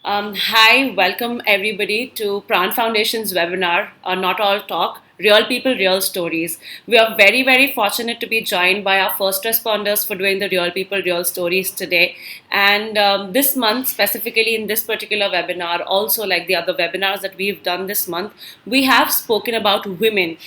Hi, welcome everybody to Praan Foundation's webinar, Not All Talk, Real People, Real Stories. We are very, very fortunate to be joined by our first responders for doing the Real People, Real Stories today. And this month, specifically in this particular webinar, also like the other webinars that we've done this month, we have spoken about women.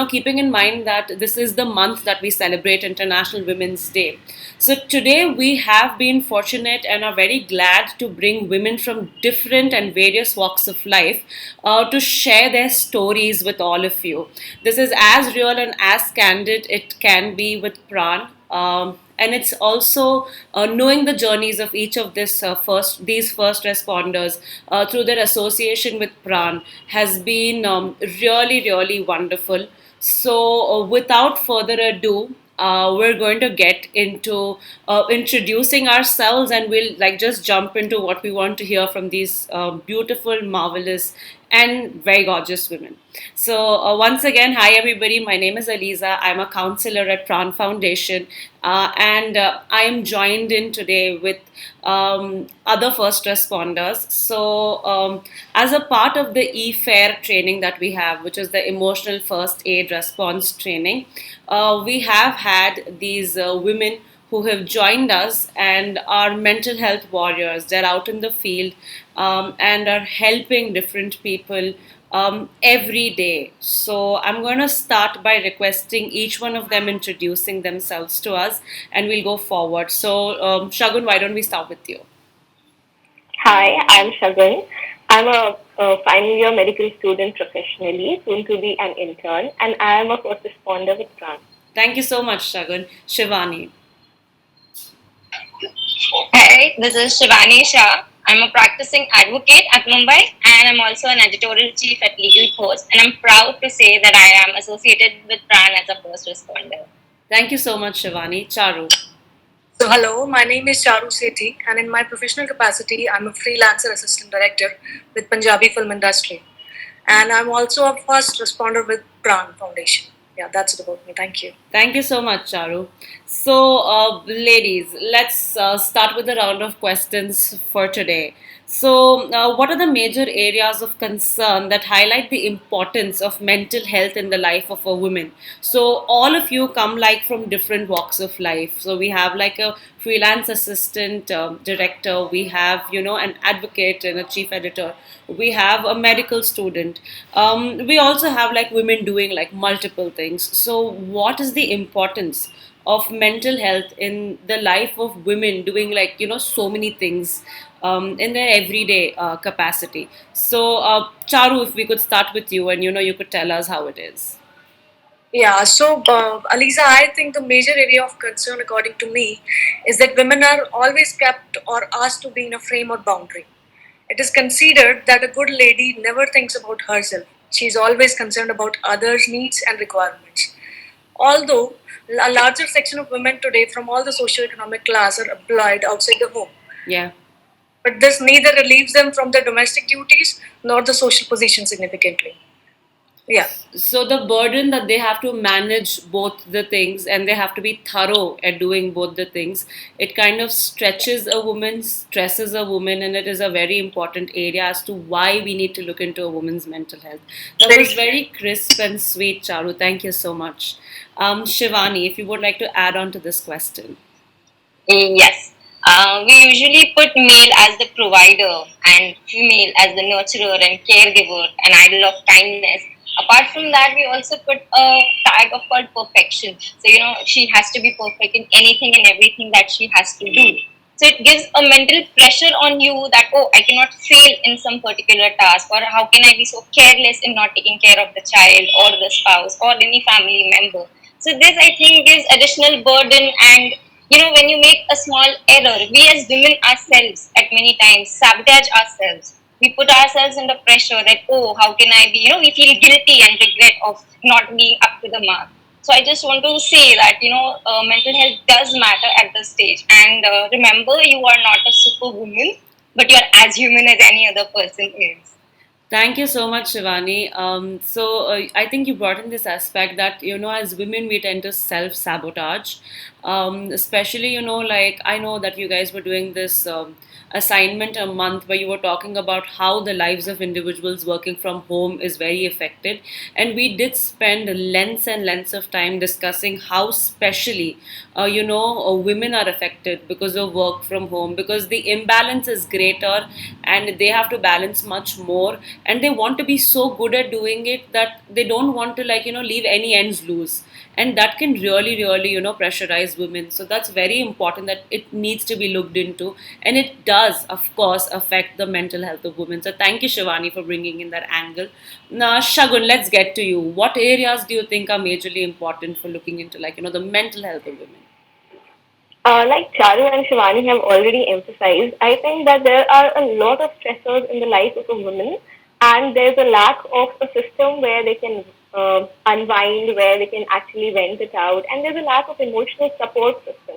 Keeping in mind that this is the month that we celebrate International Women's Day. So today we have been fortunate and are very glad to bring women from different and various walks of life to share their stories with all of you. This is as real and as candid it can be with Praan. And it's also knowing the journeys of each of these first responders through their association with Praan has been really wonderful. So, without further ado, we're going to get into introducing ourselves, and we'll like just jump into what we want to hear from these beautiful, marvelous, and very gorgeous women. So, once again, hi everybody. My name is Aliza. I'm a counselor at Praan Foundation, and I am joined in today with other first responders. So, as a part of the e-fair training that we have, which is the emotional first aid response training, we have had these women who have joined us and are mental health warriors. They're out in the field and are helping different people every day. So I'm going to start by requesting each one of them introducing themselves to us, and we'll go forward. So, Shagun, why don't we start with you? Hi, I'm Shagun. I'm a final year medical student professionally, soon to be an intern, and I am a first responder with Praan. Thank you so much, Shagun. Shivani. Hi, this is Shivani Shah. I'm a practicing advocate at Mumbai and I'm also an editorial chief at Legal Post. And I'm proud to say that I am associated with Praan as a first responder. Thank you so much, Shivani. Charu. So, hello, my name is Charu Sethi, and in my professional capacity, I'm a freelancer assistant director with Punjabi film industry, and I'm also a first responder with Praan Foundation. Yeah, that's it about me. Thank you. Thank you so much, Charu. So, ladies, let's start with a round of questions for today. So, what are the major areas of concern that highlight the importance of mental health in the life of a woman? So, all of you come like from different walks of life. So, we have like a freelance assistant director, we have, an advocate and a chief editor, we have a medical student, we also have like women doing like multiple things. So, what is the importance of mental health in the life of women doing like so many things in their everyday capacity? So, Charu, if we could start with you, and you could tell us how it is. Yeah, so Alisa, I think the major area of concern, according to me, is that women are always kept or asked to be in a frame or boundary. It is considered that a good lady never thinks about herself. She is always concerned about others' needs and requirements. Although a larger section of women today from all the socio-economic class are employed outside the home, Yeah. but this neither relieves them from their domestic duties nor the social position significantly. Yeah. So the burden that they have to manage both the things and they have to be thorough at doing both the things, it kind of stretches a woman, stresses a woman, and it is a very important area as to why we need to look into a woman's mental health. That was very crisp and sweet, Charu. Thank you so much. Shivani, if you would like to add on to this question. Yes, we usually put male as the provider and female as the nurturer and caregiver, an idol of kindness. Apart from that, we also put a tag of called perfection. So, she has to be perfect in anything and everything that she has to do. So, it gives a mental pressure on you that, oh, I cannot fail in some particular task, or how can I be so careless in not taking care of the child or the spouse or any family member. So, this I think gives additional burden and when you make a small error, we as women ourselves at many times sabotage ourselves. We put ourselves under pressure that, oh, how can I be, we feel guilty and regret of not being up to the mark. So I just want to say that, mental health does matter at this stage. And remember, you are not a superwoman, but you're as human as any other person is. Thank you so much, Shivani. I think you brought in this aspect that, as women, we tend to self sabotage. Especially, like I know that you guys were doing this assignment a month where you were talking about how the lives of individuals working from home is very affected, and we did spend lengths and lengths of time discussing how specially women are affected because of work from home, because the imbalance is greater and they have to balance much more, and they want to be so good at doing it that they don't want to, like, leave any ends loose, and that can really really pressurize women. So that's very important that it needs to be looked into, and it does of course affect the mental health of women. So thank you, Shivani, for bringing in that angle. Now, Shagun, let's get to you. What areas do you think are majorly important for looking into, like, the mental health of women? Like Charu and Shivani have already emphasized, I think that there are a lot of stressors in the life of a woman, and there's a lack of a system where they can unwind, where they can actually vent it out, and there's a lack of emotional support system.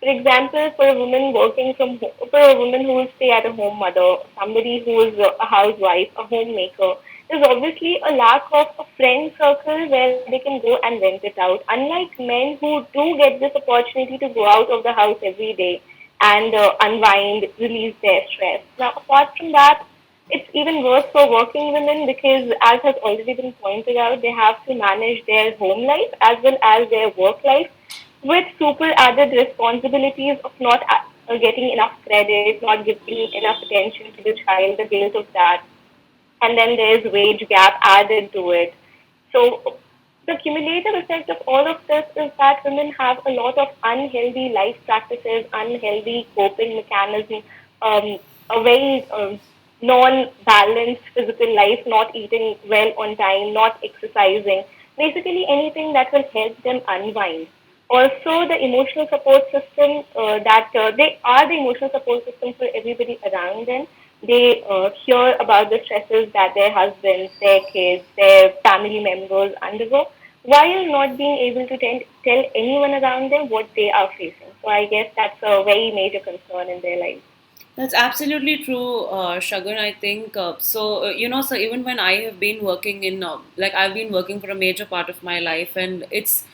For example, for a woman working from home, for a woman who is stay-at-home mother, somebody who is a housewife, a homemaker, there's obviously a lack of a friend circle where they can go and vent it out. Unlike men who do get this opportunity to go out of the house every day and unwind, release their stress. Now, apart from that, it's even worse for working women because, as has already been pointed out, they have to manage their home life as well as their work life with super added responsibilities of not getting enough credit, not giving enough attention to the child, the guilt of that. And then there's wage gap added to it. So the cumulative effect of all of this is that women have a lot of unhealthy life practices, unhealthy coping mechanisms, a very non-balanced physical life, not eating well on time, not exercising, basically anything that will help them unwind. Also, the emotional support system that they are the emotional support system for everybody around them. They hear about the stresses that their husbands, their kids, their family members undergo, while not being able to tell anyone around them what they are facing. So I guess that's a very major concern in their lives. That's absolutely true, Shagun. I think so. So even when I have been working in, like, I've been working for a major part of my life, and it's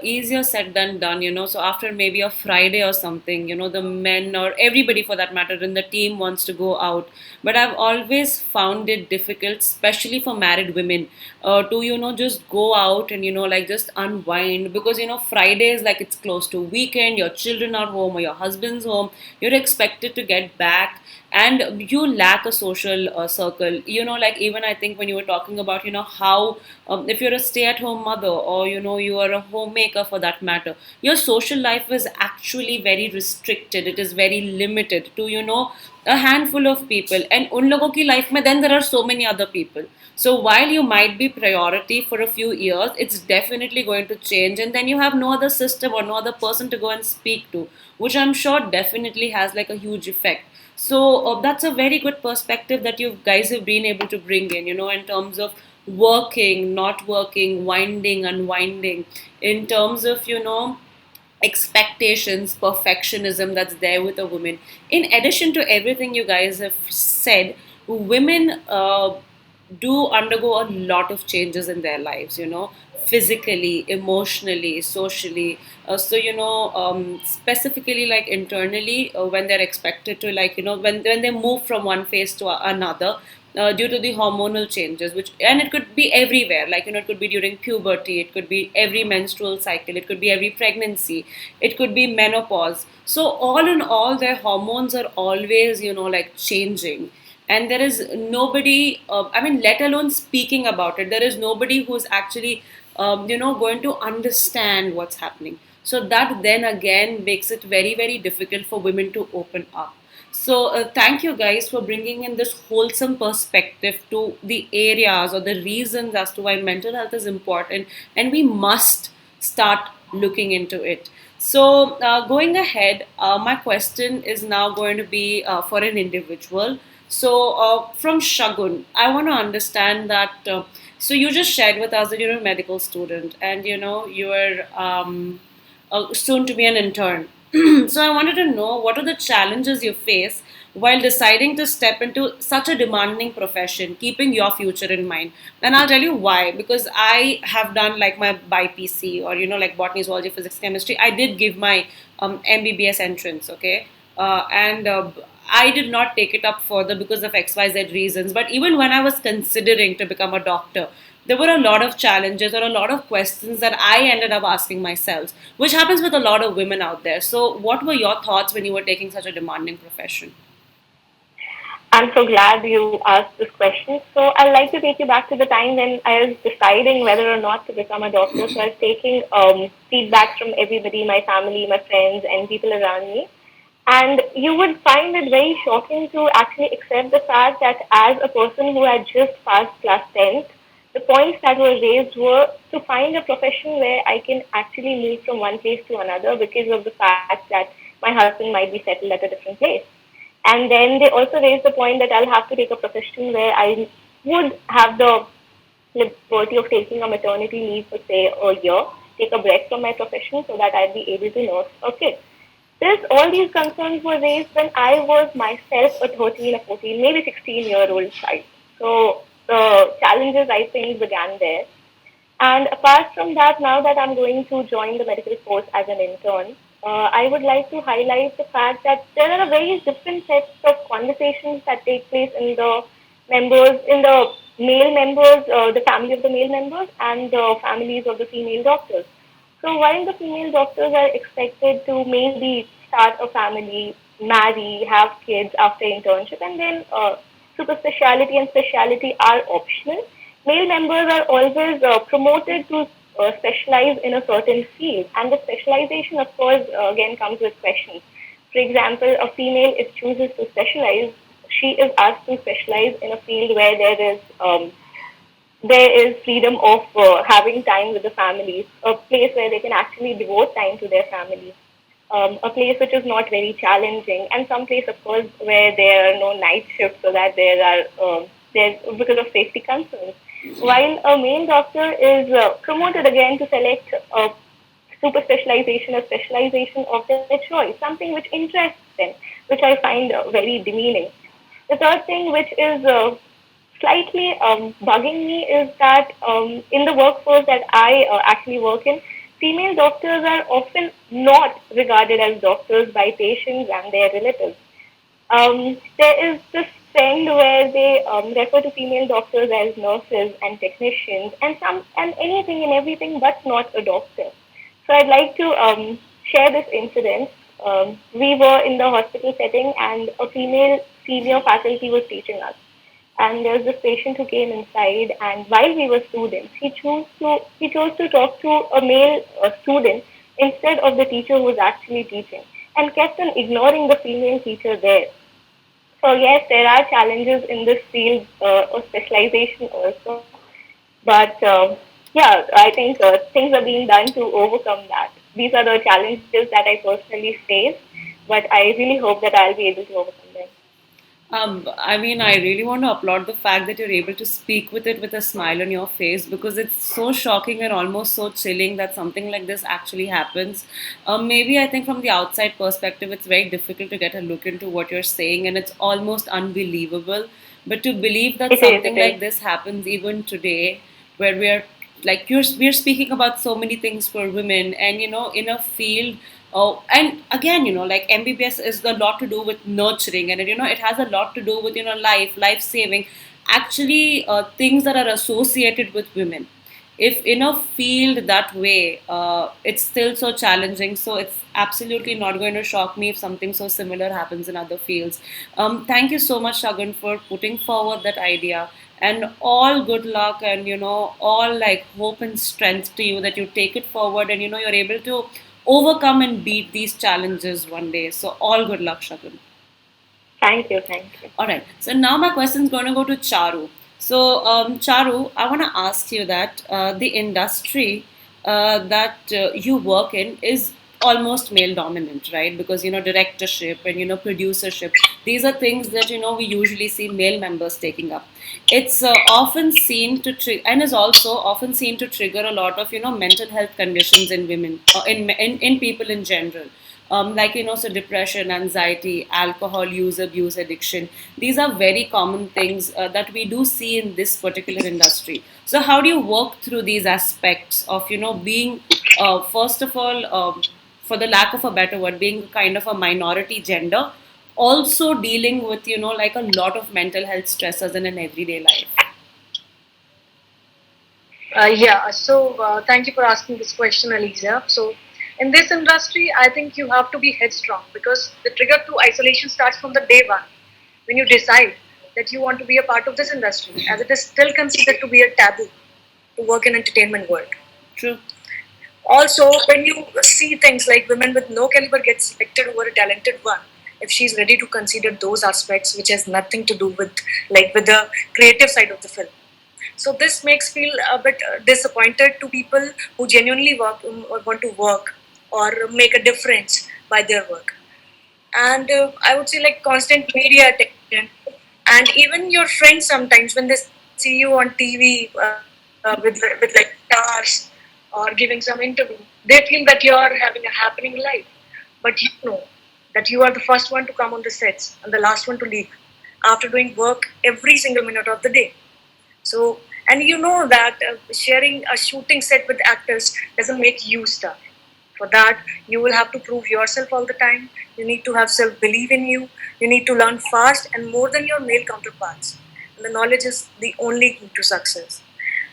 easier said than done. So after maybe a Friday or something, the men or everybody for that matter in the team wants to go out, but I've always found it difficult, especially for married women, to just go out and like just unwind, because Friday is like it's close to weekend. Your children are home or your husband's home. You're expected to get back, and you lack a social circle. Like, even I think when you were talking about how if you're a stay-at-home mother, or you are a homemaker for that matter, your social life is actually very restricted. It is very limited to a handful of people, and उन लोगों की life में then there are so many other people. So while you might be priority for a few years, it's definitely going to change, and then you have no other system or no other person to go and speak to, which I'm sure definitely has like a huge effect. So that's a very good perspective that you guys have been able to bring in, in terms of working, not working, winding, unwinding, in terms of expectations, perfectionism that's there with a woman. In addition to everything you guys have said, women do undergo a lot of changes in their lives, physically, emotionally, socially. Specifically, like internally, when they're expected to, like, when they move from one phase to another, due to the hormonal changes, which, and it could be everywhere, like it could be during puberty, it could be every menstrual cycle, it could be every pregnancy, it could be menopause. So all in all, their hormones are always like changing, and there is nobody, I mean, let alone speaking about it, there is nobody who's actually going to understand what's happening. So that then again makes it very very difficult for women to open up. So, thank you guys for bringing in this wholesome perspective to the areas or the reasons as to why mental health is important, and we must start looking into it. So, going ahead, my question is now going to be for an individual. So, from Shagun, I want to understand that. So, you just shared with us that you're a medical student, and you're soon to be an intern. So I wanted to know, what are the challenges you face while deciding to step into such a demanding profession, keeping your future in mind. And I'll tell you why. Because I have done like my BPC, or like botany, zoology, physics, chemistry. I did give my MBBS entrance, okay, and I did not take it up further because of XYZ reasons. But even when I was considering to become a doctor, there were a lot of challenges or a lot of questions that I ended up asking myself, which happens with a lot of women out there. So, what were your thoughts when you were taking such a demanding profession? I'm so glad you asked this question. So I'd like to take you back to the time when I was deciding whether or not to become a doctor. So I was taking feedback from everybody, my family, my friends, and people around me. And you would find it very shocking to actually accept the fact that as a person who had just passed class 10th, the points that were raised were to find a profession where I can actually move from one place to another because of the fact that my husband might be settled at a different place. And then they also raised the point that I'll have to take a profession where I would have the liberty of taking a maternity leave for say a year, take a break from my profession so that I'd be able to nurse a kid. All these concerns were raised when I was myself a 13 or 14, maybe 16-year-old child. So the challenges I think began there. And apart from that, now that I'm going to join the medical force as an intern, I would like to highlight the fact that there are a very different sets of conversations that take place in the male members, the family of the male members, and the families of the female doctors. So while the female doctors are expected to maybe start a family, marry, have kids after internship, and then super specialty and specialty are optional, male members are always promoted to specialize in a certain field. And the specialization, of course, again comes with questions. For example, a female, if chooses to specialize, she is asked to specialize in a field where there is freedom of having time with the family, a place where they can actually devote time to their family, a place which is not very challenging, and some place, of course, where there are no night shifts, so that there because of safety concerns. While a male doctor is promoted again to select a super specialization or specialization of their choice, something which interests them, which I find very demeaning. The third thing, which is slightly bugging me, is that in the workforce that I actually work in, female doctors are often not regarded as doctors by patients and their relatives. There is this trend where they refer to female doctors as nurses and technicians and anything and everything but not a doctor. So I'd like to share this incident. We were in the hospital setting and a female senior faculty was teaching us. And there was this patient who came inside, and while we were students, he chose to talk to a male student instead of the teacher who was actually teaching, and kept on ignoring the female teacher there. So yes, there are challenges in this field of specialization also, but yeah, I think things are being done to overcome that. These are the challenges that I personally face, but I really hope that I'll be able to overcome them. I mean, I really want to applaud the fact that you're able to speak with it with a smile on your face, because it's so shocking and almost so chilling that something like this actually happens. Maybe I think from the outside perspective, it's very difficult to get a look into what you're saying, and it's almost unbelievable. But to believe that It is, something it is. like this happens even today, where we're speaking about so many things for women, and in a field. Oh, and again, like MBBS is a lot to do with nurturing, and it has a lot to do with life saving, actually things that are associated with women. If in a field that way, it's still so challenging, so it's absolutely not going to shock me if something so similar happens in other fields. Thank you so much, Shagun, for putting forward that idea, and all good luck, and all like hope and strength to you, that you take it forward, and you're able to overcome and beat these challenges one day. So all good luck, Shagun. Thank you, thank you. All right. So now my question is going to go to Charu. So Charu, I want to ask you that the industry that you work in is almost male dominant, right? Because directorship and producership, these are things that we usually see male members taking up. It's often seen to and is also often seen to trigger a lot of mental health conditions in women, in people in general. like so depression, anxiety, alcohol use, abuse, addiction. These are very common things that we do see in this particular industry. So how do you work through these aspects of being first of all, for the lack of a better word, being kind of a minority gender, also dealing with like a lot of mental health stressors in an everyday life? Thank you for asking this question, Aliza. So, in this industry, I think you have to be headstrong because the trigger to isolation starts from the day one when you decide that you want to be a part of this industry, as it is still considered to be a taboo to work in entertainment world. True. Also, when you see things like women with no caliber get selected over a talented one, if she's ready to consider those aspects, which has nothing to do with with the creative side of the film. So this makes feel a bit disappointed to people who genuinely work or want to work or make a difference by their work. And I would say like constant media attention, and even your friends sometimes when they see you on TV with like stars or giving some interview, they feel that you are having a happening life, but you know that you are the first one to come on the sets and the last one to leave after doing work every single minute of the day. So, and you know that sharing a shooting set with actors doesn't make you star. For that, you will have to prove yourself all the time. You need to have self belief in you. You need to learn fast and more than your male counterparts. And the knowledge is the only key to success.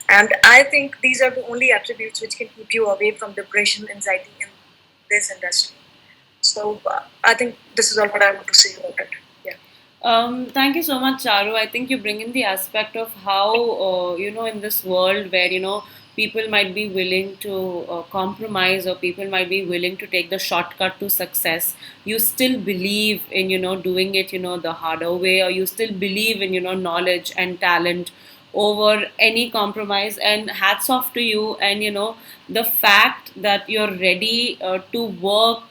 And I think these are the only attributes which can keep you away from depression, anxiety in this industry. So I think this is all what I want to say about it. Yeah. Thank you so much, Charu. I think you bring in the aspect of how, in this world where, people might be willing to compromise, or people might be willing to take the shortcut to success, you still believe in, doing it, the harder way, or you still believe in, knowledge and talent over any compromise. And hats off to you. And, the fact that you're ready to work,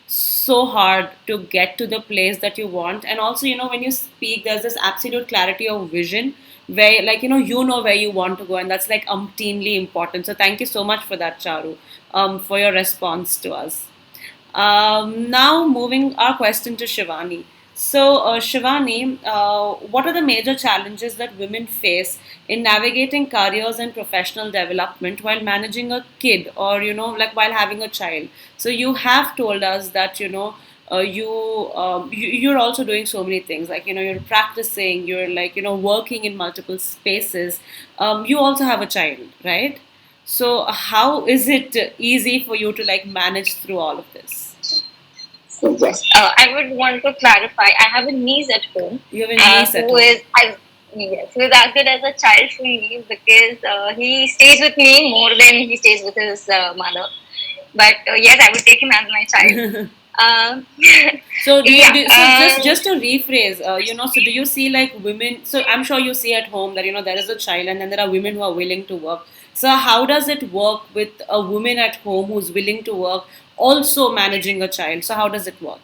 so hard to get to the place that you want. And also, when you speak, there's this absolute clarity of vision where, like, you know where you want to go, and that's like umpteenly important. So thank you so much for that, Charu, for your response to us. Now, moving our question to Shivani. So, Shivani, what are the major challenges that women face in navigating careers and professional development while managing a kid, or, like while having a child? So, you have told us that, you're also doing so many things, like, you're practicing, you're like, working in multiple spaces. You also have a child, right? So, how is it easy for you to like manage through all of this? So yes, I would want to clarify. I have a niece at home, You have a niece at who home. is yes, who is acted as a child for me because he stays with me more than he stays with his mother. But yes, I would take him as my child. Um, So yeah. so just to rephrase, so do you see like women? So I'm sure you see at home that there is a child, and then there are women who are willing to work. So how does it work with a woman at home who's willing to work, also managing a child? So how does it work?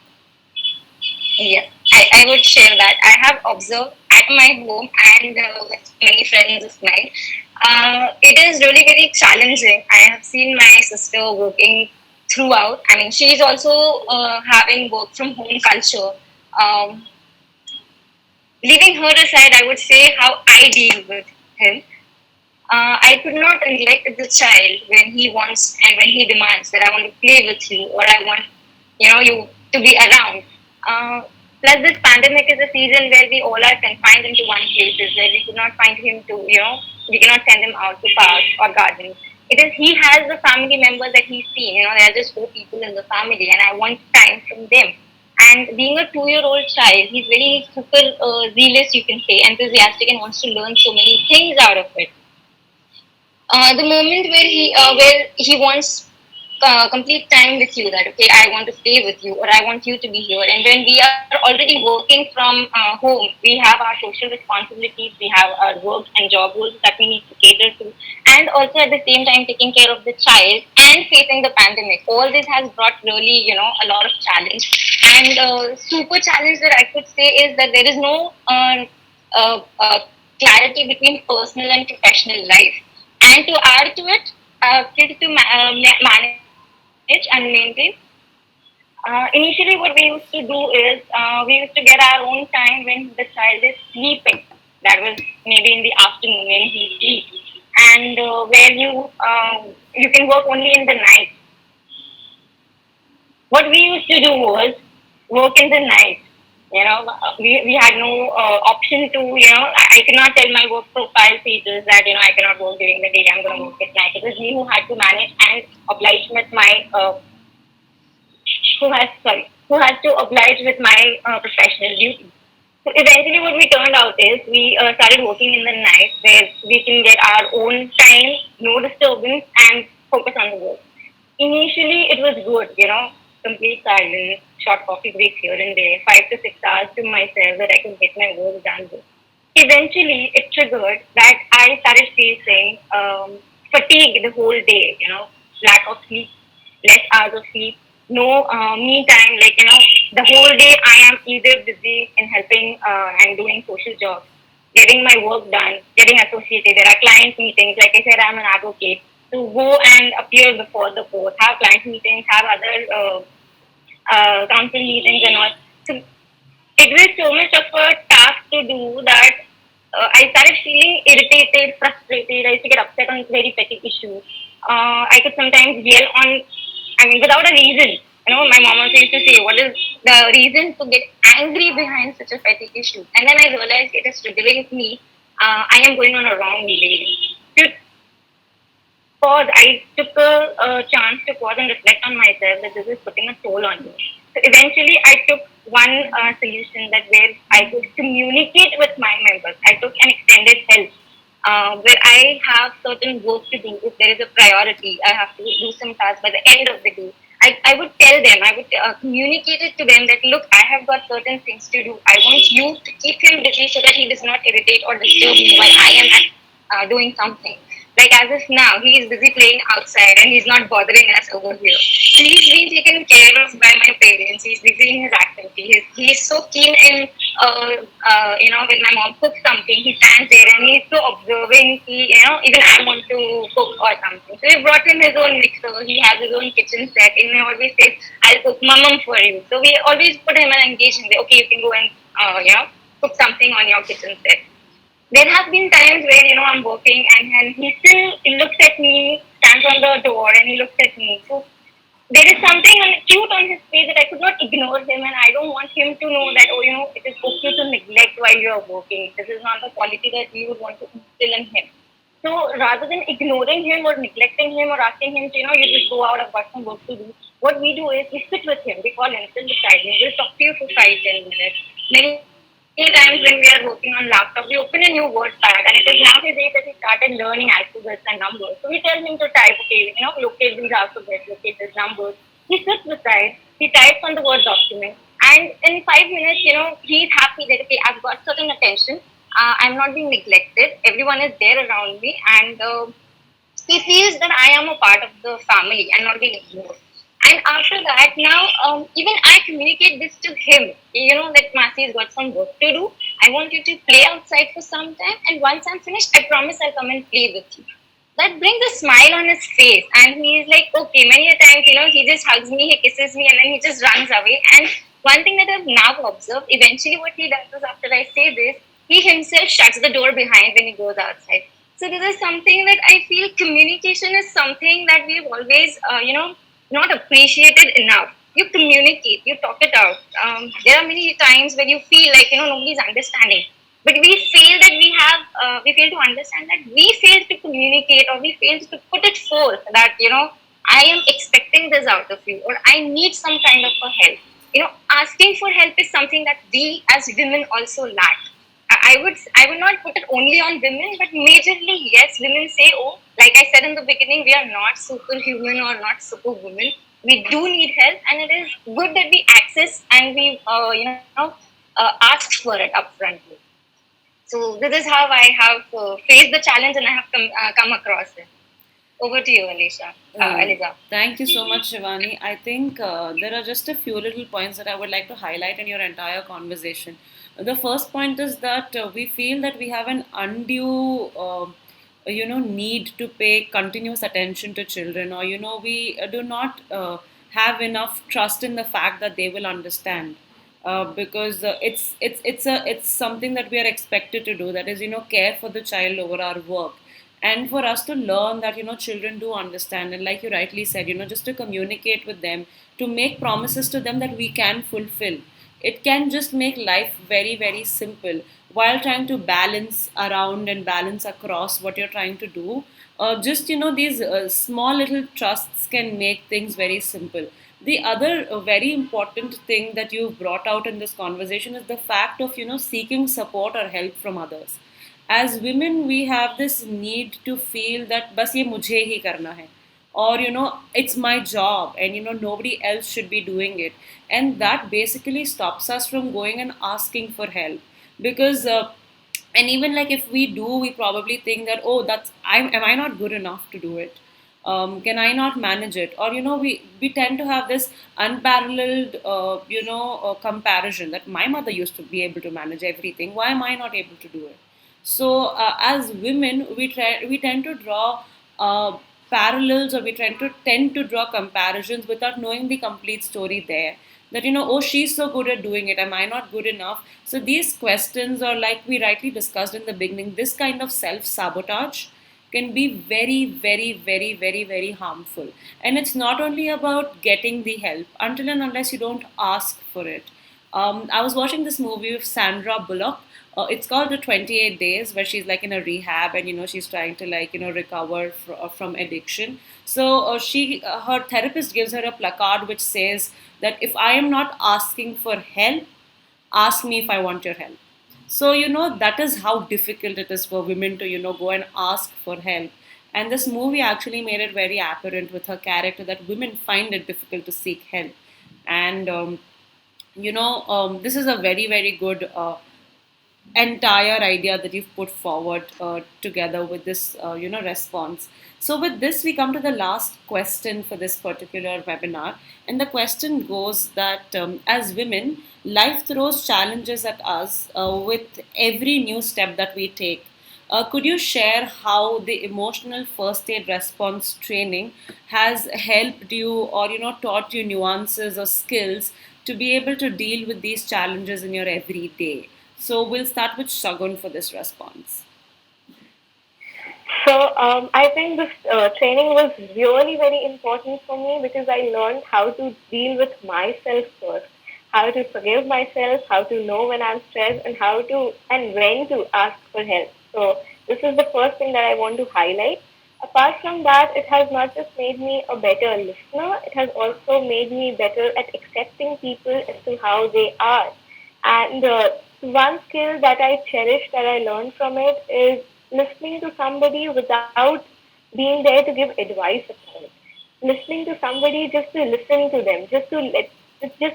Yeah, I would share that. I have observed at my home and with many friends of mine. It is really very challenging. I have seen my sister working throughout. I mean, she is also having work from home culture. Um, Leaving her aside, I would say how I deal with him. I could not neglect the child when he wants and when he demands that I want to play with you or I want you to be around. Uh, Plus, this pandemic is a season where we all are confined into one places where we could not find him to we cannot send him out to parks or gardens. It is he has the family members that he's seen. There are just four people in the family, and I want time from them. And being a 2-year-old child, he's very super zealous, you can say, enthusiastic, and wants to learn so many things out of it. The moment where he wants complete time with you, that okay, I want to stay with you or I want you to be here, and when we are already working from home, we have our social responsibilities, we have our work and job roles that we need to cater to, and also at the same time taking care of the child and facing the pandemic. All this has brought really a lot of challenge, and super challenge that I could say is that there is no clarity between personal and professional life. And to add to it, kids to manage and maintain. Initially, what we used to do is we used to get our own time when the child is sleeping. That was maybe in the afternoon when he sleeps, and where you can work only in the night. What we used to do was work in the night. We had no option to, I cannot tell my work profile pages that, I cannot work during the day, I'm going to work at night. It was me who had to manage and oblige with my, who has to oblige with my professional duty. So eventually what we turned out is we started working in the night where we can get our own time, no disturbance, and focus on the work. Initially, it was good, complete silence, short coffee breaks here and there, 5 to 6 hours to myself that I can get my work done with. Eventually, it triggered that I started facing fatigue the whole day, lack of sleep, less hours of sleep, no me time. Like, the whole day I am either busy in helping and doing social jobs, getting my work done, getting associated. There are client meetings. Like I said, I'm an advocate. To go and appear before the court, have client meetings, have other council meetings and all. So it was so much of a task to do that I started feeling irritated, frustrated. I used to get upset on very petty issues. I could sometimes yell on, I mean, without a reason. My mom also used to say, "What is the reason to get angry behind such a petty issue?" And then I realized it is triggering me. I am going on a wrong way. To pause, I took a chance to pause and reflect on myself that this is putting a toll on me. So eventually, I took one solution that where I could communicate with my members. I took an extended help where I have certain work to do. If there is a priority, I have to do some tasks by the end of the day. I would tell them, I would communicate it to them that look, I have got certain things to do. I want you to keep him busy so that he does not irritate or disturb me while I am doing something. Like as if now he is busy playing outside and he's not bothering us over here. And he's being taken care of by my parents. He's busy in his activity. He's so keen in, when my mom cooks something, he stands there and he's so observing. Even I want to cook or something. So we brought him his own mixer. He has his own kitchen set. And he always says, I'll cook mamam for you. So we always put him and engage him. Okay, you can go and, cook something on your kitchen set. There have been times where I'm working and he still looks at me, stands on the door and he looks at me. So there is something cute on his face that I could not ignore him, and I don't want him to know that it is okay to neglect while you are working. This is not the quality that we would want to instill in him. So rather than ignoring him or neglecting him or asking him to, you just go out, I've got some work to do, what we do is we sit with him. We call him, sit beside me. We'll talk to you for 5, 10 minutes. Many times when we are working on laptop, we open a new word pad, and it is now his age that he started learning alphabets and numbers. So we tell him to type, okay, locate these alphabets, locate these numbers. He sits beside, he types on the word document, and in 5 minutes, he's happy that okay, I've got certain attention. I'm not being neglected. Everyone is there around me, and he feels that I am a part of the family and not being ignored. And after that, now even I communicate this to him. That Masi's got some work to do. I want you to play outside for some time, and once I'm finished, I promise I'll come and play with you. That brings a smile on his face, and he's like, okay. Many a times, he just hugs me, he kisses me, and then he just runs away. And one thing that I've now observed, eventually, what he does is after I say this, he himself shuts the door behind when he goes outside. So this is something that I feel communication is something that we've always, not appreciated enough. You communicate, you talk it out. There are many times when you feel like nobody's understanding, but we fail that we fail to understand that we fail to communicate or we fail to put it forth that I am expecting this out of you or I need some kind of a help. Asking for help is something that we as women also lack. I would not put it only on women, but majorly yes, women say, oh, like I said in the beginning, we are not superhuman or not superwoman. We do need help, and it is good that we access and we ask for it upfrontly. So this is how I have faced the challenge and I have come across it. Over to you, Aliza. Thank you so much, Shivani. I think there are just a few little points that I would like to highlight in your entire conversation. The first point is that we feel that we have an undue, need to pay continuous attention to children, or we do not have enough trust in the fact that they will understand, because it's something that we are expected to do, that is, care for the child over our work. And for us to learn that, children do understand, and like you rightly said, just to communicate with them, to make promises to them that we can fulfill, it can just make life very very simple, while trying to balance around and balance across what you're trying to do. Just, these small little trusts can make things very simple. The other very important thing that you've brought out in this conversation is the fact of, seeking support or help from others. As women, we have this need to feel that bas ye mujhe hi karna hai, or, it's my job, and, nobody else should be doing it. And that basically stops us from going and asking for help, because and even like if we do, we probably think that, oh, am I not good enough to do it? Can I not manage it? Or, we tend to have this unparalleled comparison, that my mother used to be able to manage everything, why am I not able to do it? So as women, we tend to draw parallels, or we tend to draw comparisons without knowing the complete story there, that, oh, she's so good at doing it, am I not good enough? So these questions, or like we rightly discussed in the beginning, this kind of self sabotage can be very very very very very harmful. And it's not only about getting the help, until and unless you don't ask for it. I was watching this movie with Sandra Bullock. It's called The 28 Days, where she's like in a rehab, and, she's trying to, like, recover from addiction. So her therapist gives her a placard which says that if I am not asking for help, ask me if I want your help. So, that is how difficult it is for women to, go and ask for help. And this movie actually made it very apparent with her character that women find it difficult to seek help. And this is a very very good entire idea that you've put forward together with this response. So with this, we come to the last question for this particular webinar, and the question goes that, as women, life throws challenges at us with every new step that we take. Could you share how the emotional first aid response training has helped you, or, taught you nuances or skills to be able to deal with these challenges in your everyday? So we'll start with Shagun for this response. So I think this training was really very important for me because I learned how to deal with myself first, how to forgive myself, how to know when I'm stressed, and how to and when to ask for help. So this is the first thing that I want to highlight. Apart from that, it has not just made me a better listener, it has also made me better at accepting people as to how they are. And one skill that I cherish that I learned from it is listening to somebody without being there to give advice upon it. Listening to somebody just to listen to them, just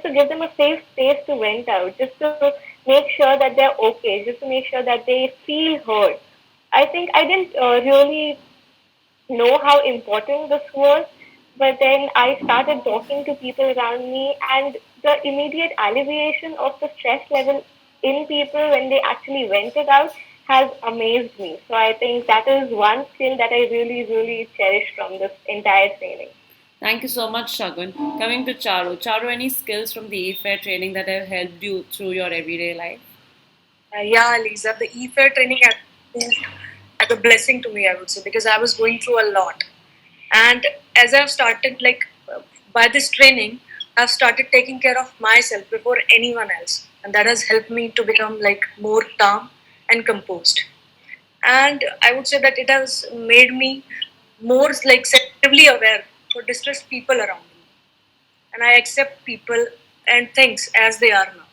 to give them a safe space to vent out, just to make sure that they're okay, just to make sure that they feel heard. I think I didn't really know how important this was. But then I started talking to people around me, and the immediate alleviation of the stress level in people when they actually went it out has amazed me. So I think that is one skill that I really, really cherish from this entire training. Thank you so much, Shagun. Coming to Charu. Charu, any skills from the e-fair training that have helped you through your everyday life? Yeah, Lisa, the e-fair training has proved as a blessing to me, I would say, because I was going through a lot. And as I've started, by this training, I've started taking care of myself before anyone else. And that has helped me to become more calm and composed. And I would say that it has made me more selectively aware for distressed people around me. And I accept people and things as they are now.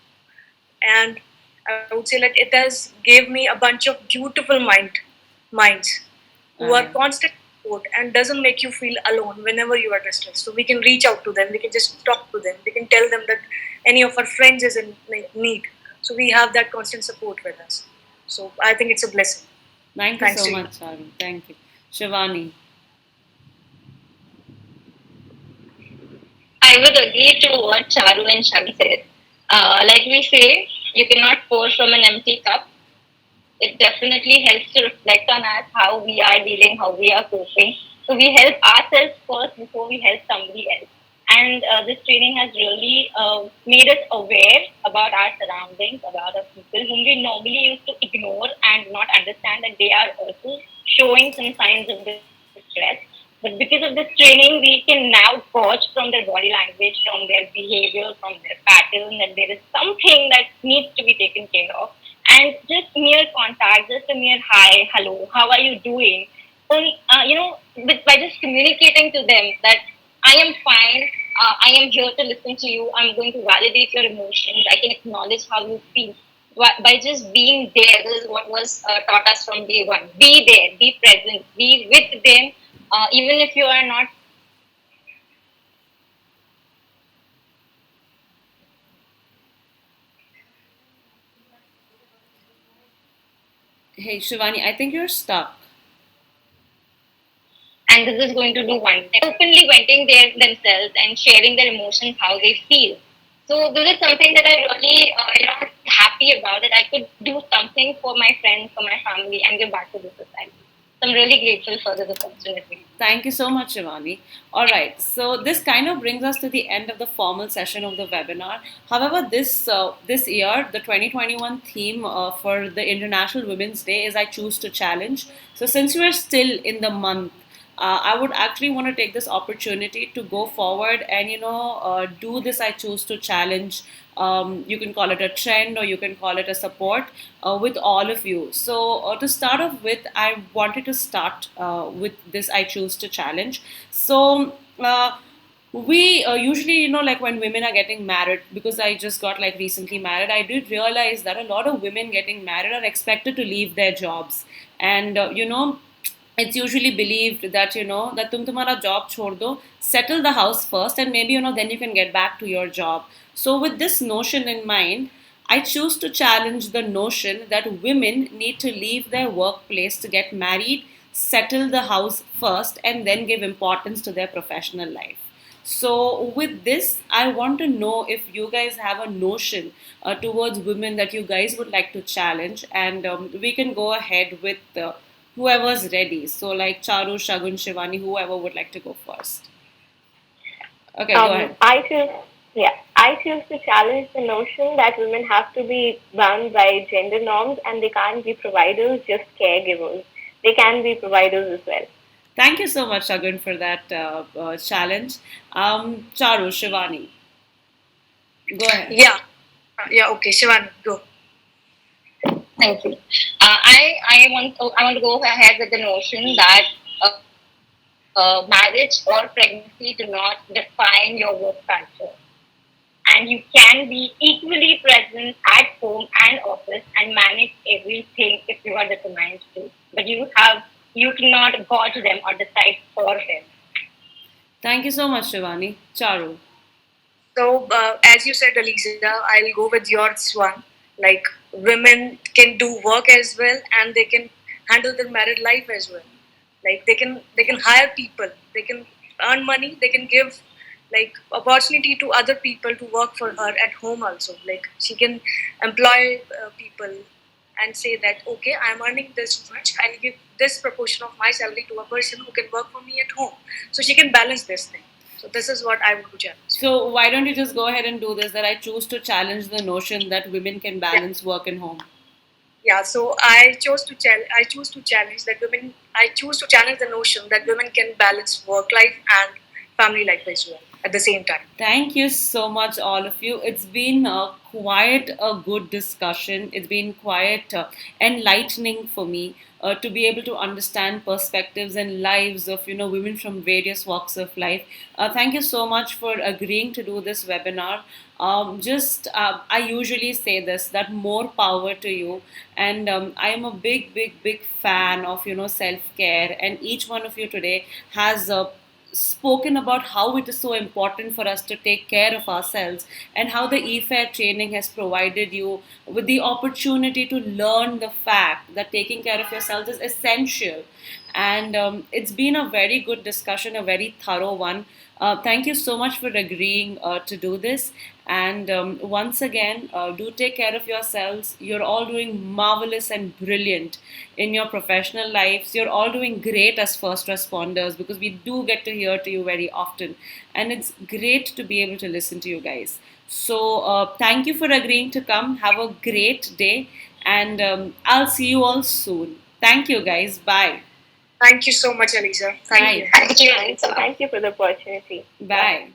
And I would say it has gave me a bunch of beautiful minds who are Uh, constant support and doesn't make you feel alone whenever you are distressed. So we can reach out to them, we can just talk to them, we can tell them that any of our friends is in need. So we have that constant support with us. So I think it's a blessing. Thank you Thanks so to you. much, Charu. Thank you. Shivani. I would agree to what Charu and Shagi said. Like we say, you cannot pour from an empty cup. It definitely helps to reflect on us, how we are dealing, how we are coping. So we help ourselves first before we help somebody else. And this training has really made us aware about our surroundings, about our people whom we normally used to ignore and not understand that they are also showing some signs of distress. But because of this training, we can now gauge from their body language, from their behavior, from their pattern, that there is something that needs to be taken care of. And just mere contact, just a mere hi, hello, how are you doing? By just communicating to them that I am fine, I am here to listen to you, I'm going to validate your emotions, I can acknowledge how you feel. By just being there, this is what was taught us from day one. Be there, be present, be with them, even if you are not. Hey, Shivani, I think you're stuck. And this is going to do one thing. Openly venting themselves and sharing their emotions, how they feel. So this is something that I really, happy about, that I could do something for my friends, for my family, and give back to the society. So I'm really grateful for this opportunity. Thank you so much, Shivani. All right, so this kind of brings us to the end of the formal session of the webinar. However, this year, the 2021 theme for the International Women's Day is "I Choose to Challenge." So, since we are still in the month, I would actually want to take this opportunity to go forward and do this "I Choose to Challenge." You can call it a trend or you can call it a support with all of you. So, to start off with, I wanted to start with this "I Choose to Challenge." So, we usually, like when women are getting married, because I just got like recently married, I did realize that a lot of women getting married are expected to leave their jobs. And, it's usually believed that that tum tumhara job chhod do, settle the house first, and maybe then you can get back to your job. So with this notion in mind, I choose to challenge the notion that women need to leave their workplace to get married, settle the house first, and then give importance to their professional life. So with this, I want to know if you guys have a notion towards women that you guys would like to challenge, and we can go ahead with whoever's ready. So, like Charu, Shagun, Shivani, whoever would like to go first. Okay, go ahead. I choose to challenge the notion that women have to be bound by gender norms and they can't be providers, just caregivers. They can be providers as well. Thank you so much, Shagun, for that challenge. Charu, Shivani, go ahead. Yeah, yeah, okay, Shivan, go. Thank you. I want to go ahead with the notion that marriage or pregnancy do not define your work culture, and you can be equally present at home and office and manage everything if you are determined to. But you cannot go to them or decide for them. Thank you so much, Shivani. Charu. So, as you said, Aliza, I'll go with yours one. Like, women can do work as well, and they can handle their married life as well. Like, they can hire people, they can earn money, they can give like opportunity to other people to work for her at home also. Like, she can employ people and say that okay, I'm earning this much, I'll give this proportion of my salary to a person who can work for me at home. So she can balance this thing. So this is what I would challenge. So, why don't you just go ahead and do this? That I choose to challenge the notion that women can Yeah. balance work and home. Yeah, so I choose to challenge the notion that women can balance work life and family life as well at the same time. Thank you so much, all of you. It's been quite a good discussion. It's been quite enlightening for me to be able to understand perspectives and lives of women from various walks of life. Thank you so much for agreeing to do this webinar. Just I usually say this, that more power to you, and I am a big fan of self care, and each one of you today has spoken about how it is so important for us to take care of ourselves, and how the e-fair training has provided you with the opportunity to learn the fact that taking care of yourselves is essential. And it's been a very good discussion, a very thorough one. Thank you so much for agreeing to do this. And once again, do take care of yourselves. You're all doing marvelous and brilliant in your professional lives. You're all doing great as first responders, because we do get to hear to you very often. And it's great to be able to listen to you guys. So, thank you for agreeing to come. Have a great day. And I'll see you all soon. Thank you, guys. Bye. Thank you so much, Aliza. Thank Bye. you. Thank you, Thank you. Anita. Thank you for the opportunity. Bye. Bye.